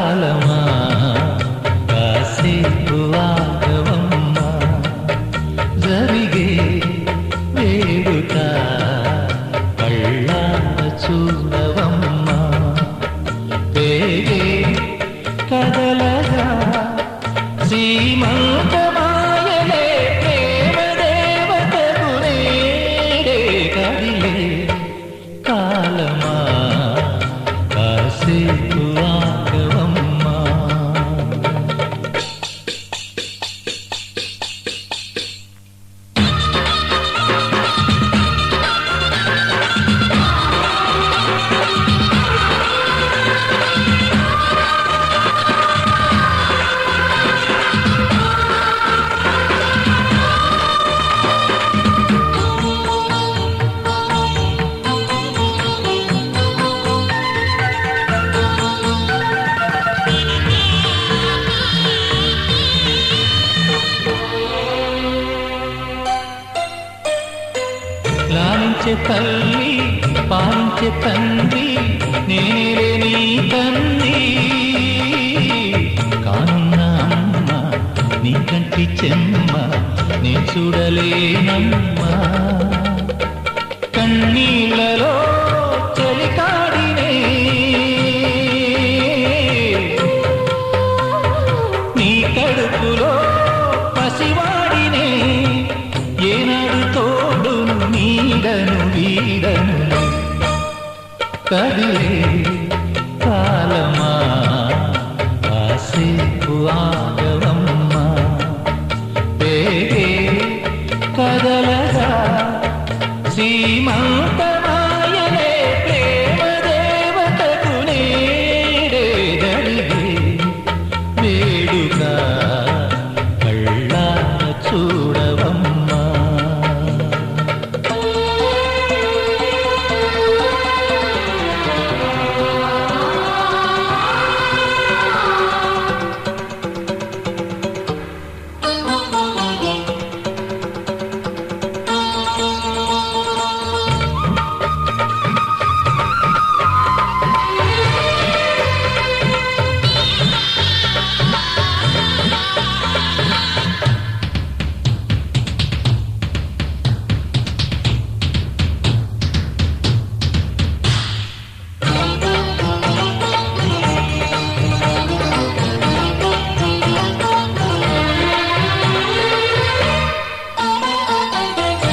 కాలమా కాసేపు ఆగవమ్మా జరిగే వేడుక కళ్ళార చూడవమ్మా పేగే కదలగా సీమంతమాయలే ప్రేమ దేవతకు నేడే కదిలే కాలమా కాసేపు ఆగవమ్మా లాలించే తల్లి పాలించే తండ్రి నేనే నీ తండ్రి కానున్న అమ్మ నీ కంటి చెమ్మ నీ చూడలేనమ్మా కన్నీళ్ళలో చలికాడినే నీ కడుపులో పసివాడినే ఏనాడు తోడును నీడను వీడను కదిలే కాలమా కాసేపు ఆగవమ్మా పేగే కదలగా సీమంతమాయలే ప్రేమ దేవతకు నేడే జరిగే వేడుక కళ్ళార చూడవమ్మా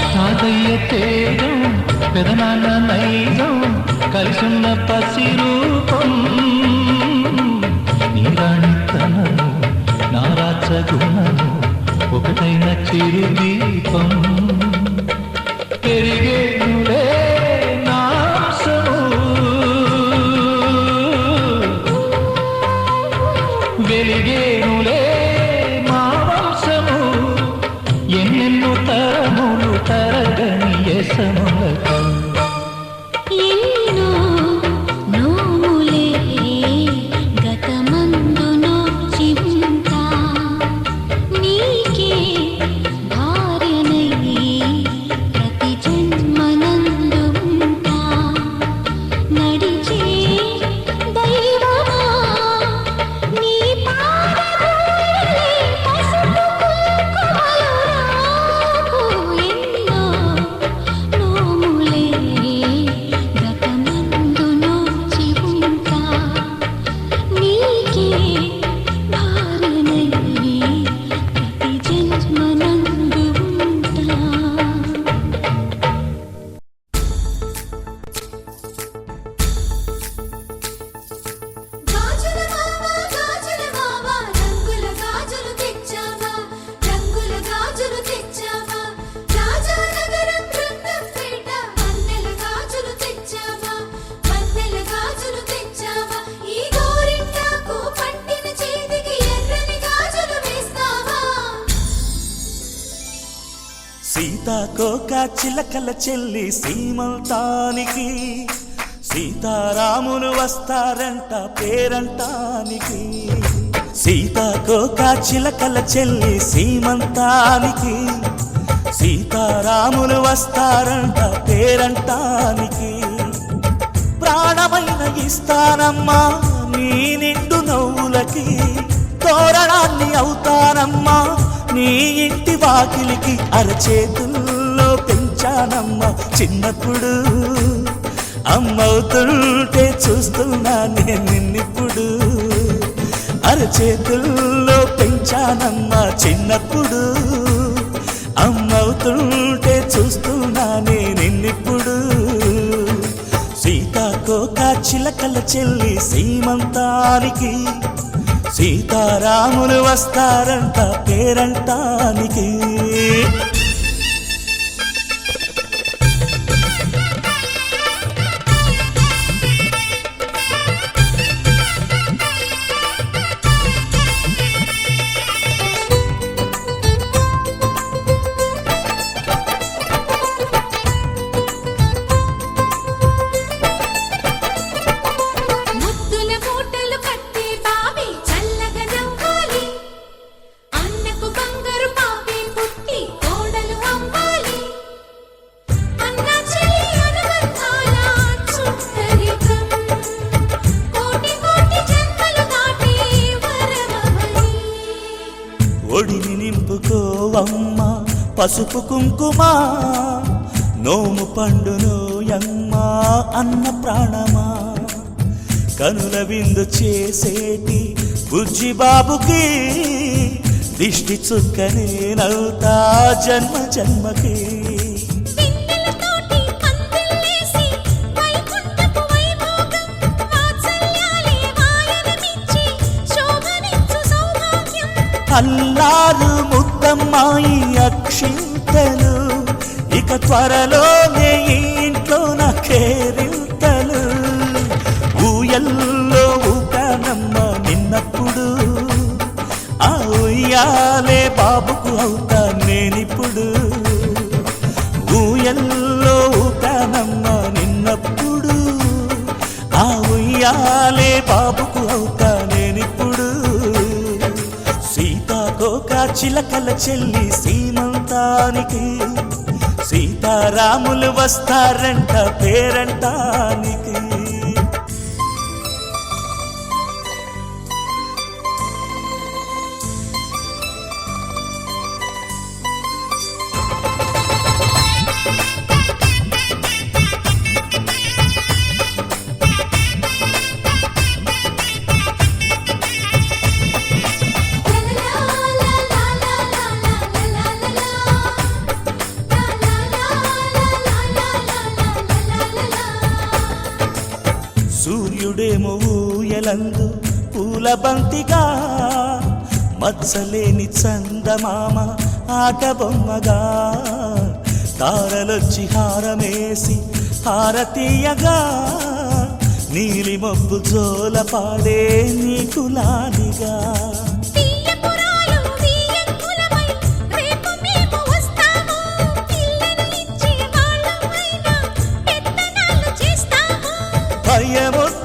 తాతయ్య తేజం పెదనాన్న నైజం కలిసున్న పసి రూపం నీరాణితనము నారాచ గుణము ఒకటైన చిరు దీపం పెరిగేనులే నాశము వెలిగేనులే మా వంశము ఎన్నెన్నో తరములు తరగని యశములకు ఎన్నో నోములే గతమందు నోచి ఉంటా నీకే భార్యనై ప్రతి జన్మనందు ఉంటా నడిచే దైవమా నీ పాదధూళి పసుపు కుంకుమలు రాకు ఎన్నో నోములే గతమందు నోచి ఉంటా నీకే భార్యనై ప్రతి జన్మనందు ఉంటా గాజుల మావా రంగుల గాజులు తెచ్చావా రంగుల గాజులు తెచ్చావా రాజానగరం బృందంపేట వన్నెల గాజులు తెచ్చావా వన్నెల గాజులు తెచ్చావా ఈ గోరింటాకు పట్టిన చేతికి ఎర్రని గాజులు వేస్తావా సీతాకోక చిలకల చెల్లి సీమంతానికి సీతారాములు వస్తారంట పేరంటానికి సీతాకోక చిలకల చెల్లి సీమంతానికి సీతారాములు వస్తారంట పేరంటానికి ప్రాణమైన ఇస్తానమ్మా నీ నిండు నవ్వులు అవుతానమ్మా నీ ఇంటి వాకిలికి అరచేతుల్లో పెంచానమ్మా చిన్నప్పుడు అమ్మవుతుంటే చూస్తున్నా నేను నిన్నిప్పుడు అరచేతుల్లో పెంచానమ్మా చిన్నప్పుడు అమ్మవుతుంటే చూస్తున్నా నేను నిన్నిప్పుడు సీతాకోక చిలకల చెల్లి సీమంతానికి సీతారాములు వస్తారంట పేరంటానికి ముద్దుల మూటలు కట్టి బావి చల్లగా నవ్వాలి అన్నకు బంగారు పాపి పుట్టి కోడలు అవ్వాలి అన్న చెల్లి అనుబంధాల చుట్టరికం కోటి కోటి జన్మలు దాటి వరమవలి ఒడిని నింపుకోవమ్మ పసుపు కుంకుమ నోము పండునోయమ్మ అన్న ప్రాణమా కనుల విందు చేసేటి బుజ్జి బాబుకి దిష్టి చుక్కనేనవుతా జన్మ జన్మకి పిన్నెలతోటి పందిళ్ళేసి వైకుంఠపు వైభోగం వాత్సల్యాలే వాయనమిచ్చి శోభనిచ్చు సౌభాగ్యం అల్లారు ముద్దమ్మాయి అక్షింతలు ఇక త్వరలోనే ఈ ఇంట్లో నా కేరింతలు ఊయల్లో ఊకానమ్మ నిన్నప్పుడు ఆ ఉయ్యాలే బాబుకు అవుతా నేనిప్పుడు ఊయల్లో ఊకానమ్మ నిన్నప్పుడు ఆ ఉయ్యాలే బాబుకు అవుతా నేనిప్పుడు సీతాకోక చిలకల చెల్లి సీమంతానికి సీతారాములు వస్తారంట పేరంటానికి సూర్యుడేమో ఊయలందు పూల బంతిగా మచ్చలేని చందమామ ఆట బొమ్మగా తారలొచ్చి హారమేసి హారతీయగా నీలి మబ్బు జోల పాడే నీకులానిగా తీయపురాలు తీయంకులమై రేపు మేము వస్తాము పిల్లను ఇచ్చే వాళ్ళమైనా పెత్తనాలు చేస్తాము భయమొద్దులేవమ్మా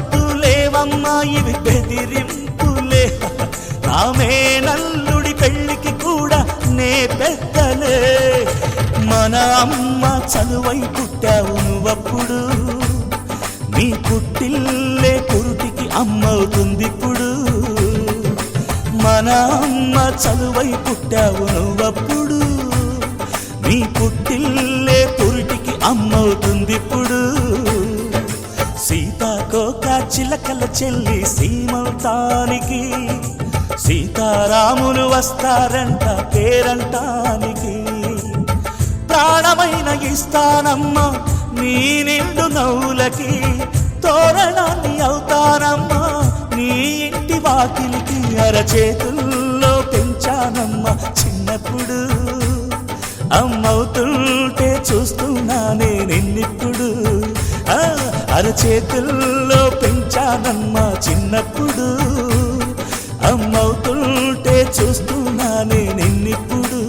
ఇవి బెదిరింపులే నామే నల్లుడి పెళ్ళికి కూడా నే పెద్దలే మన అమ్మ చలువై పుట్టావు నువ్వప్పుడు నీ పుట్టిల్లే పురుటికి అమ్మవుతుందిప్పుడు మన అమ్మ చలువై పుట్టావు నువ్వప్పుడు నీ పుట్టిల్లే పురుటికి అమ్మవుతుందిప్పుడు సీతాకోక చిలకల చెల్లి సీమంతానికి సీతారాములు వస్తారంట పేరంటానికి ప్రాణమైన ఇస్తానమ్మా నీ నిండు నవ్వులకి తోరణాన్ని అవుతానమ్మా నీ ఇంటి వాకిలికి అరచేతుల్లో పెంచానమ్మా చిన్నప్పుడు అమ్మవుతుంటే చూస్తున్నానే నిన్నిప్పుడు అరచేతుల్లో పెంచానమ్మా చిన్నప్పుడు అమ్మవుతుంటే చూస్తున్నానే నిన్నిప్పుడు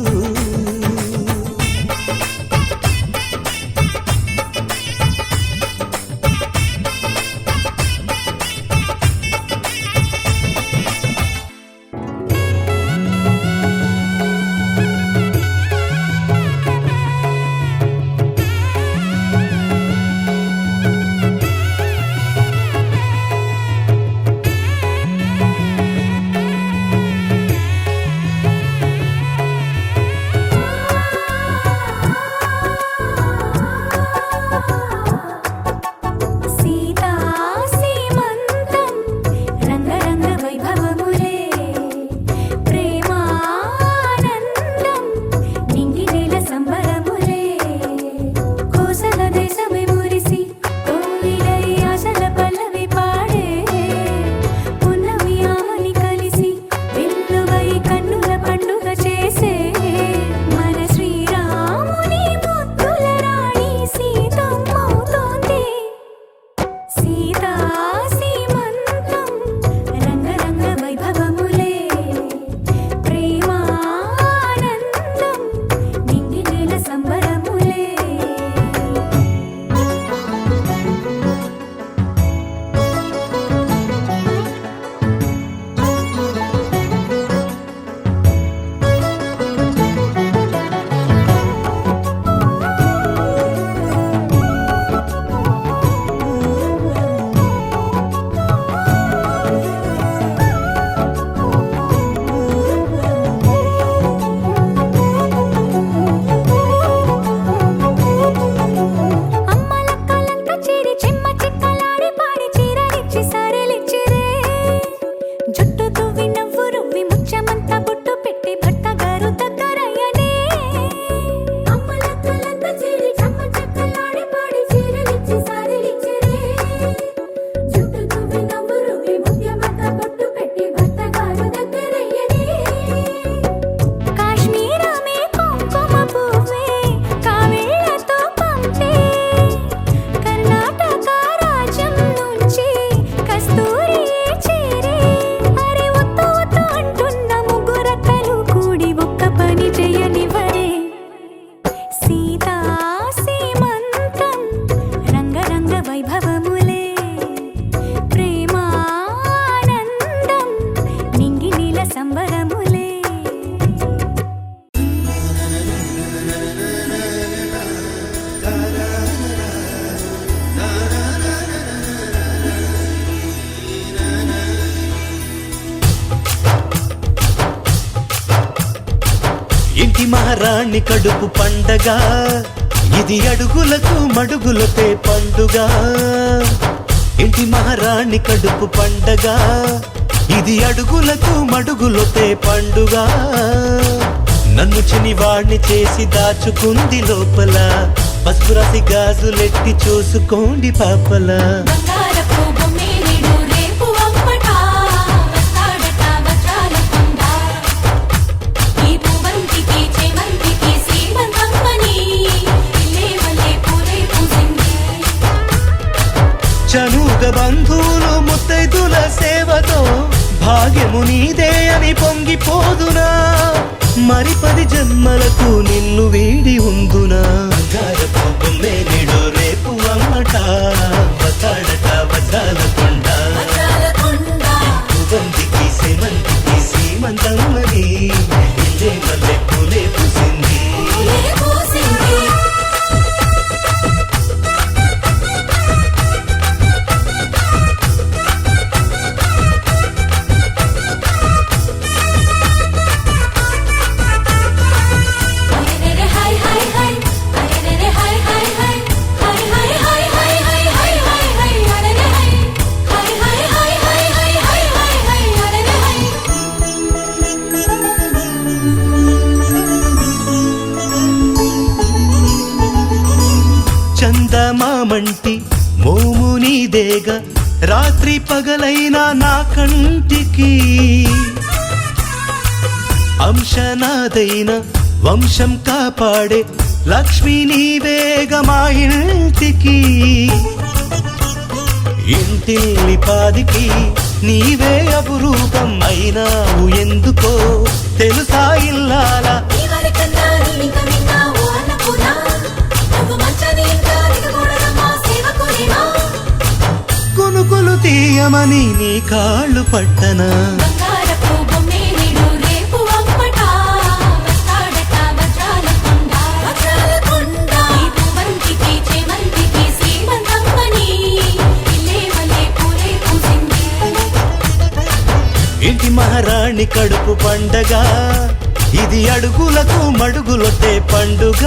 సంబరములే ఇంటి మహారాణి కడుపు పండగ ఇది అడుగులకు మడుగులపే పండుగ ఇంటి మహారాణి కడుపు పండగ ఇది అడుగులకు మడుగులపే పండుగ నన్ను చినివాణ్ణి చేసి దాచుకుంది లోపల పసుపు రాసి గాజులెట్టి చూసుకోండి పాపల బంగారపు బొమ్మేనిడు రేపు అమ్మట వస్తాడట వజ్రాల కొండ ఈ పూవంతికి చేమంతికి శ్రీమంతమ్మని ఇల్లే వల్లే పూలే పూసింది చనుగ బంధువులు ముత్తైదుల సేవతో భాగ్యము నీదే అని పొంగిపోదునా మరి 10 జన్మలకు నిన్ను వీడి ఉందునా బంగారపు బొమ్మేనిడు రేపు అమ్మట వస్తాడట వజ్రాల కొండ వజ్రాల కొండ పూవంతికి సేమంతికి శ్రీమంతమ్మని ఇల్లే వల్లే పూలే పూసింది పూలే పూసింది అరెరెరె హై హై హై అరెరెరె హై హై హై హై హై హై హై హై హై హై హై అరెరె హై హై హై హై హై హై హై హై హై అరెరె హై చందమామంటి మోము నీదేగ రాత్రి పగలైనా నా కంటికి అంశనాదైన వంశం కాపాడే లక్ష్మి నీవేగ మా ఇంటికి ఇంటిల్లి పాదికి నీవే అపురూపం అయినావు ఎందుకో తెలుసా ఇల్లాల ఇవరికన్నా నీవింక విన్నావు అన్నపూర్ణ నువ్వు మంచని ఇంకా దిగకూడదమ్మా సేవకునివా కొనుకొలు తీయమని నీ కాళ్ళు పట్టనా బంగారపు బొమ్మేనిడు రేపు అమ్మట వస్తాడట వజ్రాల కొండ వజ్రాల కొండ ఈ పూవంతికి చేమంతికి శ్రీమంతమ్మని ఇల్లే వల్లే పూలే పూసింది ఇంటి మహారాణి కడుపు పండగ ఇది అడుగులకు మడుగులొట్టే పండుగ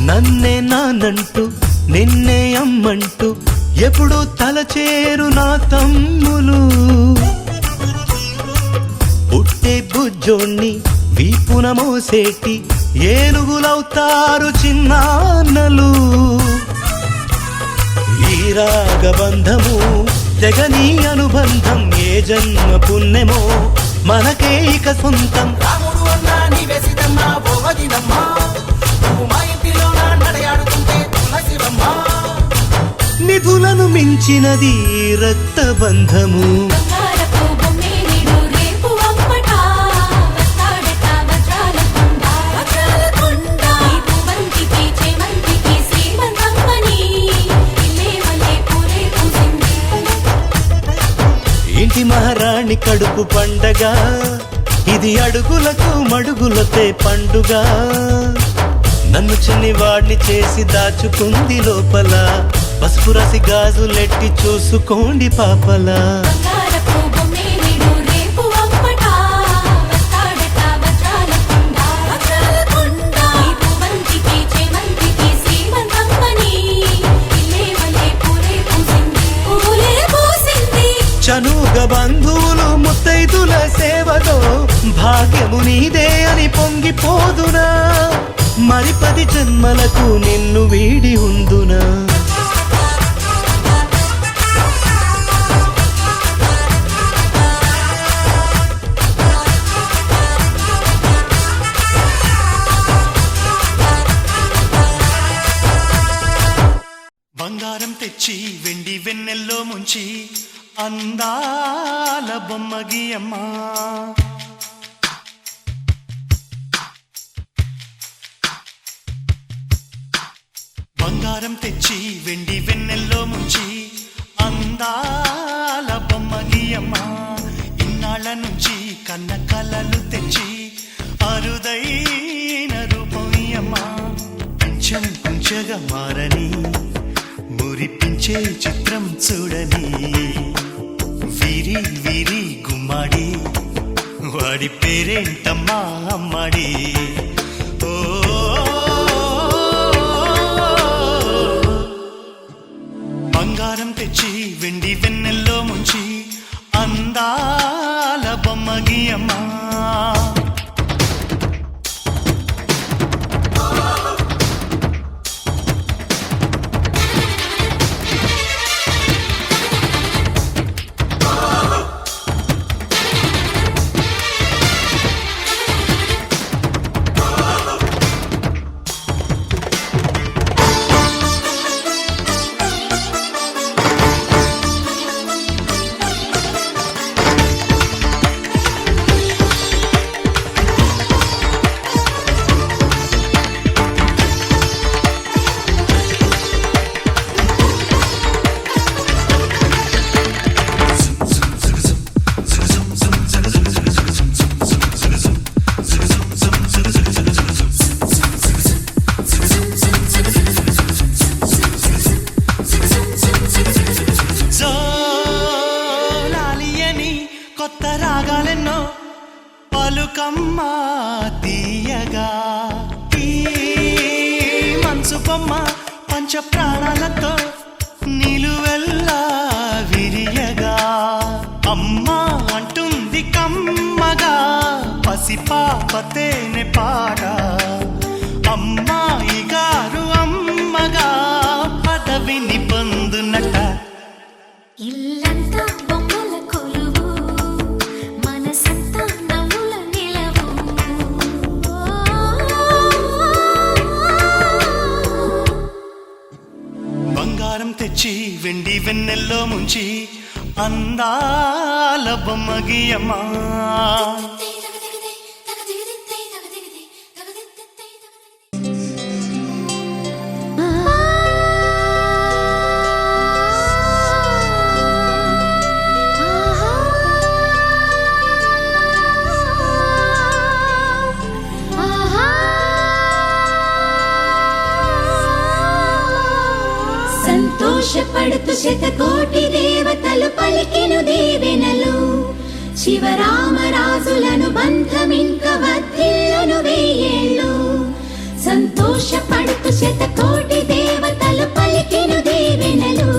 నన్నే నానంటూ నిన్నే అమ్మంటూ ఎప్పుడు తలచేరు నా తమ్ములు పుట్టే బుజ్జోణ్ణి వీపున మోసేటి ఏనుగులవుతారు చిన్నాన్నలు ఈ రాగబంధము జగనీ అనుబంధం ఏ జన్మ పుణ్యమో మనకే ఇక సొంతం రాముడు అన్నా నీవే సీతమ్మ భోగదినమ్మ నువ్వు మా ఇంటిలోన నడయాడుతుంటే తులసివమ్మ నిధులను మించినది ఈ రక్తబంధము బంగారపు బొమ్మేనిడు రేపు అమ్మట వస్తాడట వజ్రాల కొండ వజ్రాల కొండ ఈ పూవంతికి చేమంతికి శ్రీమంతమ్మని ఇల్లే వల్లే పూలే పూసింది ఇంటి మహారాణి కడుపు పండగ ఇది అడుగులకు మడుగులతే పండుగ నన్ను చిన్నివాడిని చేసి దాచుకుంది లోపల పసుపు రాసి గాజులెట్టి చూసుకోండి పాపల బంగారపు బొమ్మేనిడు రేపు అమ్మట వస్తాడట వజ్రాల కొండ వజ్రాల కొండ ఈ పూవంతికి చేమంతికి శ్రీమంతమ్మని ఇల్లే వల్లే పూలే పూసింది పూలే పూసింది చనుగ బంధువులు ముత్తైదుల సేవతో భాగ్యము నీదే అని పొంగిపోదునా మరి 10 జన్మలకు నిన్ను వీడి ఉందునా ముంచి అందాల బొమ్మ గీయమ్మా బంగారం తెచ్చి వెండి వెన్నెల్లో ముంచి అందాల బొమ్మ గీయమ్మా ఇన్నాళ్ళ నుంచి కన్న కలలు తెచ్చి అరుదైన రూపం ఇయ్యమ్మా కొంచెం కొంచెగా మారని మురిపించే చిత్రం చూడని వీరి వీరి గుమ్మాడి వాడి పేరేంటమ్మా అమ్మాడి ఓ బంగారం తెచ్చి వెండి వెన్నెల్లో ముంచి అందాల బొమ్మ గీయమ్మా కొత్త రాగాలెన్నో పలుకమ్మా తీయగా ఈ మనసు బొమ్మ పంచ ప్రాణాలతో నిలువెల్లా విరియగా అమ్మా అంటుంది కమ్మగా పసిపాపతేనే పాట అమ్మాయి గారు అమ్మగా పదవిని పొందునట ఇల్లంతా బొమ్మల కొలువు మనసంతా నవ్వుల నిలవు బంగారం తెచ్చి వెండి వెన్నెల్లో ముంచి అందాల బొమ్మ గీయమ్మా సంతోషపడుతూ శతకోటి దేవతలు పలికెను దీవెనలు శివరామరాజులను బంధమింక వర్ధిల్లును వెయ్యేళ్ళు సంతోషపడుతూ శతకోటి దేవతలు పలికెను దీవెనలు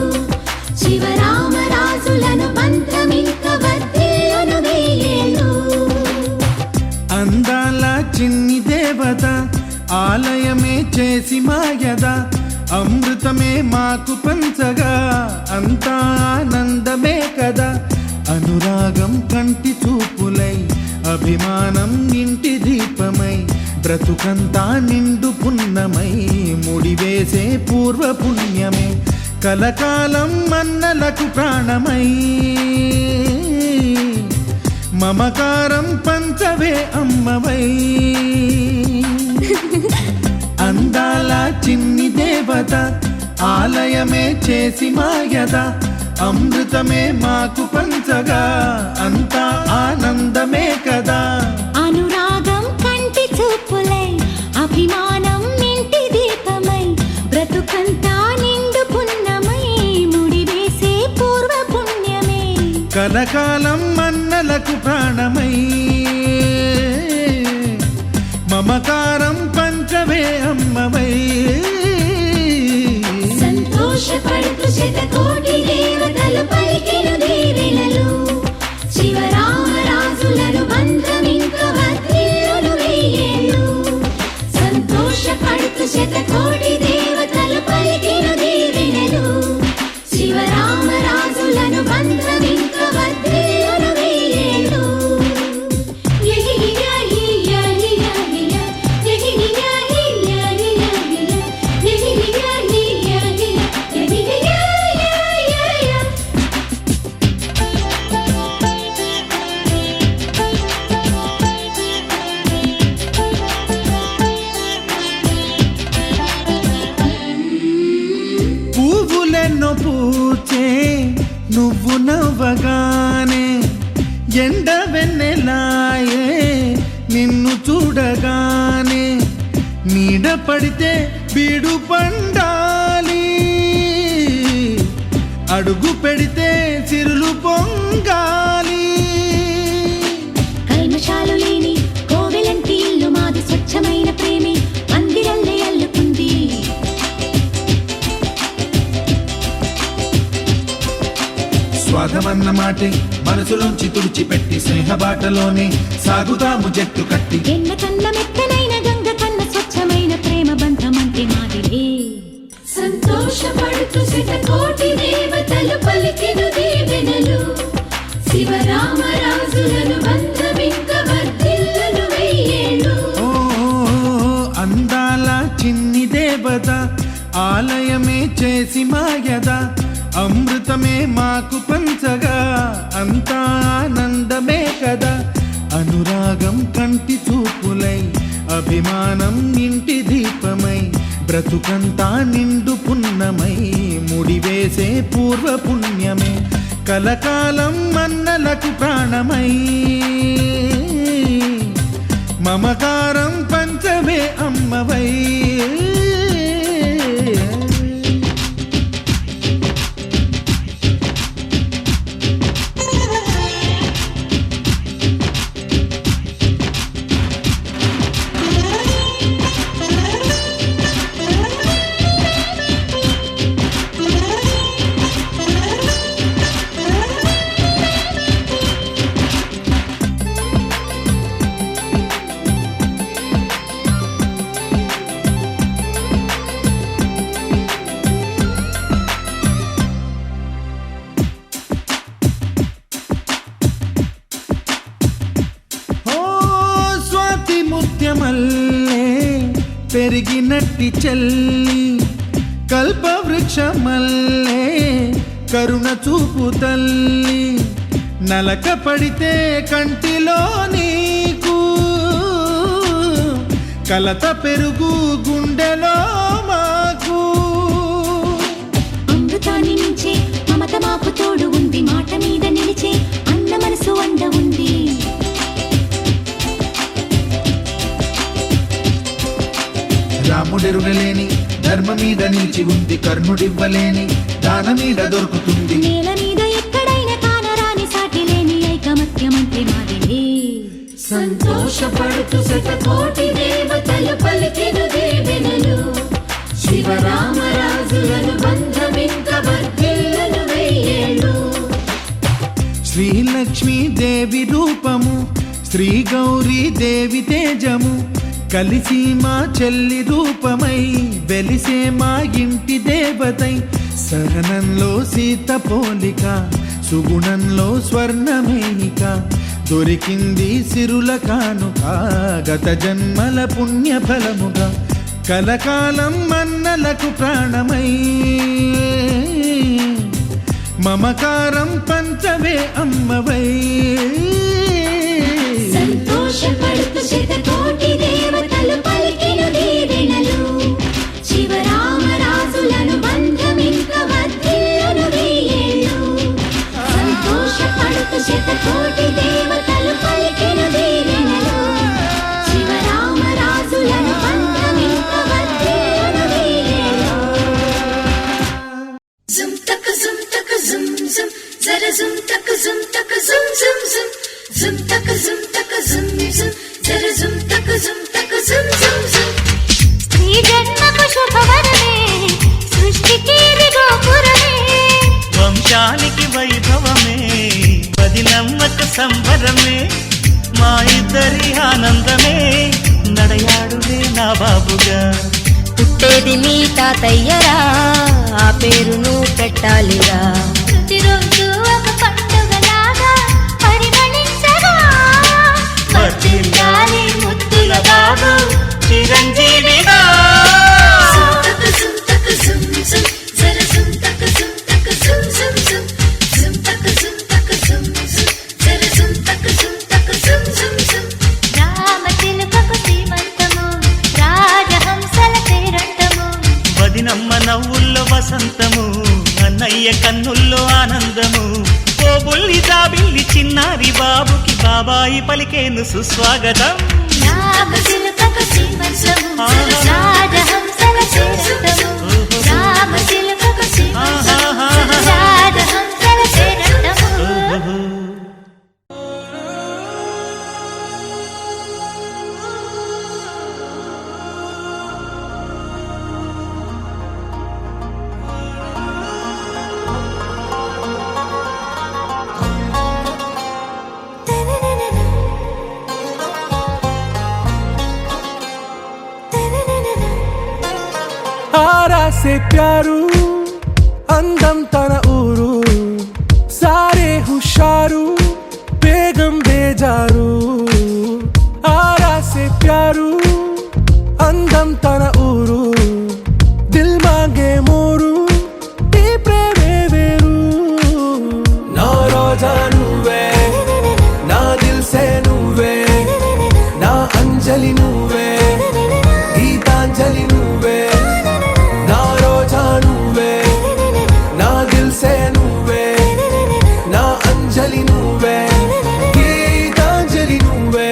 శివరామరాజులను బంధమింక వర్ధిల్లును వెయ్యేళ్ళు అందాల చిన్ని దేవత ఆలయమే చేసి మాయద అమృతమే మాకు పంచగా అంతా ఆనందమే కదా అనురాగం కంటి చూపులై అభిమానం ఇంటి దీపమై బ్రతుకంతా నిండు పున్నమై ముడివేసే పూర్వ పుణ్యమే కలకాలం మన్నలకు ప్రాణమై మమకారం పంచవే అమ్మవై అందాల చిన్ని దేవత ఆలయమే చేసి మాయద అమృతమే మాకు పంచగా అంతా ఆనందమే కదా అనురాగం కంటి చూపులై అభిమానం ఇంటి దీపమై బ్రతుకంతా నిండు పున్నమై ముడివేసే పూర్వ పుణ్యమే కలకాలం మన్నలకు ప్రాణమై మమకారం పంచవే అమ్మవై సంతోషపడుతూ శతకోటి దేవతలు పలికెను దీవెనలు శివరామరాజులను బంధమింక వర్ధిల్లును వెయ్యేళ్ళు సంతోషపడుతూ శతకోటి దేవతలు పలికెను దీవెనలు శివరామరాజులను బంధమింక వర్ధిల్లును వెయ్యేళ్ళు చూపగానే ఎండ వెన్నెలాయే నిన్ను చూడగానే నీడ పడితే బీడు పండాలి అడుగు పెడితే సిరులు పొంగాలి కల్మషాలు లేని కోవెలంటి ఇల్లు మాది స్వచ్ఛమైన ప్రేమే అందిరల్లే అల్లుకుంది స్వాగమన్న మాటే మనసులోంచి తుడిచిపెట్టి స్నేహబాటలోనే సాగుతాము జట్టు కట్టి ఎన్న కన్న మెత్తనైన గంగ కన్న స్వచ్ఛమైన ప్రేమ బంధమంటే మాదిలే సంతోషపడుతూ శతకోటి దేవతలు పలికిన దీవెనలు శివరామరాజులను బంధమింక వర్ధిల్లును వెయ్యేళ్ళు ఓ అందాల చిన్ని దేవత ఆలయమే చేసి మాయద అమృతమే మాకు పంచగా అంతా ఆనందమే కదా అనురాగం కంటి చూపులై అభిమానం ఇంటి దీపమై బ్రతుకంతా నిండు పున్నమై ముడివేసే పూర్వ పుణ్యమే కలకాలం మన్నలకు ప్రాణమై మమకారం పంచమే అమ్మవై మల్లే పెరిగినట్టి చెల్లి కల్పవృక్షమల్లే కరుణ చూపు తల్లి నలక పడితే కంటిలో నీకు కలత పెరుగు గుండెలో మాకు అమృతాన్ని మించే మమత మాకు తోడు ఉంది మాట మీద నిలిచే అన్న మనసు అండ ఉంది రాముడెరుగలేని ధర్మ మీద నిలిచి ఉంది కర్ణుడివ్వలేని దాన మీద దొరుకుతుంది నేల మీద ఎక్కడైనా కానరాని సాటి లేని ఐకమత్యమంటే మాదిలే సంతోషపడుతూ శతకోటి దేవతలు పలికిన దీవెనలు శివరామరాజులను బంధమింక వర్ధిల్లును వెయ్యేళ్ళు శ్రీలక్ష్మీ దేవి రూపము శ్రీ గౌరీ దేవి తేజము కలిసి మా చెల్లి రూపమై వెలిసే మా ఇంటి దేవతై సహనంలో సీత పోలిక సుగుణంలో స్వర్ణమేనిక దొరికింది సిరుల కానుక గత జన్మల పుణ్య ఫలముగా కలకాలం మన్నలకు ప్రాణమై మమకారం పంచవే అమ్మవై సంతోషపడుతూ శతకోటి దేవతలు పలికిన దీవెనలు శివరామరాజులను బంధమింక వర్ధిల్లును వెయ్యేళ్ళు సంతోషపడుతూ శతకోటి దేవతలు పలికిన దీవెనలు శివరామరాజులను బంధమింక వర్ధిల్లును వెయ్యేళ్ళు zum tak zum zara zum tak zum zum zum tak zum zara zum tak zum ఈ జన్మకు శుభవరమే సృష్టికి గోపురమే వంశానికి వైభవమే పదినమ్మక సంబరమే మా ఇద్దరి ఆనందమే నడయాడులే నా బాబుగా పుట్టేది మీ తాతయ్యరా ఆ పేరును పెట్టాలిరా ప్రతిరోజు ఒక పండుగలాగా పరిమళించగా వర్ధిల్లాలి ముద్దుల బాబు చిరంజీవిగా వదినమ్మ నవ్వుల్లో వసంతము అన్నయ్య కన్నుల్లో బుజ్జి జాబిల్లి చిన్నారి బాబుకి బాబాయి పలికేను సుస్వాగతం రామచిలుకకు శ్రీమంతము రాజహంసల చేరటము రామచిలుకకు శ్రీమంతము రాజహంసల చేరటము आरा से प्यारू అందం తన ఊరు సారే హుషారు బేగం బేజారు ఆరా సే ప్యారు అందం తన ఊరు దిల్ మాంగే మోరు ఈ ప్రేమే వేరు నా రోజా నువ్వే నా దిల్ సే నువ్వే నా అంజలి నువ్వే గీతాంజలి నువ్వే నా రోజా నువ్వే నా దిల్ సే నువ్వే నా అంజలి నువ్వే గీతాంజలి నువ్వే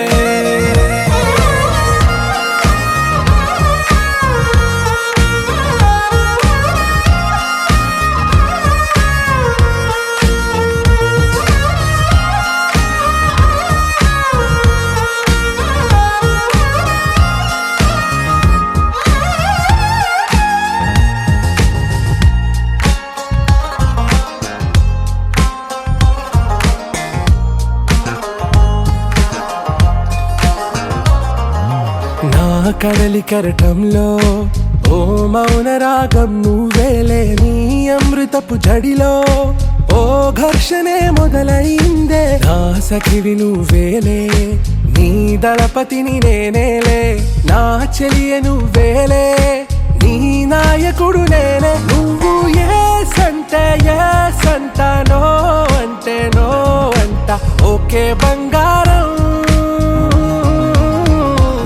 నా కడలి కెరటంలో ఓ మౌన రాగం నువ్వేలే నీ అమృతపు జడిలో ఓ ఘర్షణే మొదలైందే నా సఖివి నువ్వేలే నీ దళపతిని నేనేలే నా చెలియ నువ్వేలే నీ నాయకుడు నేనే నువ్వు ఏ సంట నో అంటే నో అంట ఓకే బంగారం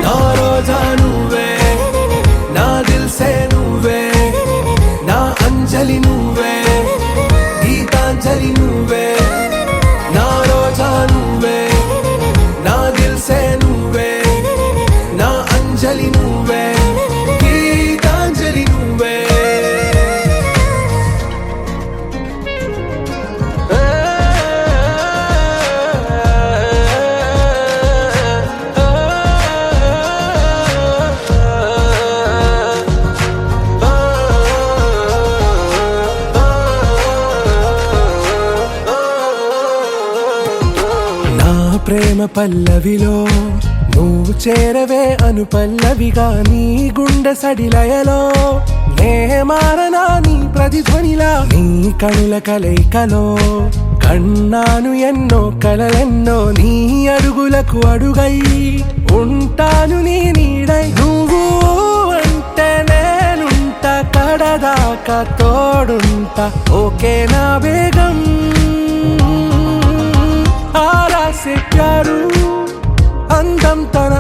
నా రోజా నువ్వే నా దిల్ సే నువ్వే నా అంజలి నువ్వే గీతాంజలి నువ్వే నా రోజా నువ్వే నా దిల్ సే నువ్వే నా అంజలి నువ్వే గీతాంజలి నువ్వే నా ప్రేమ పల్లవిలో నువ్వు చేరవే అను పల్లవిగా నీ గుండె సడిలయలో నే మారనా నీ ప్రతిధ్వనిలా నీ కనుల కలయికలో కన్నాను ఎన్నో కలలెన్నో నీ అడుగులకు అడుగై ఉంటాను నీ నీడై నువ్వు అంటే నేనుంట కడదాకా తోడుంటా ఓకే నా వేగం ఆరా సే ప్యారు అందం తన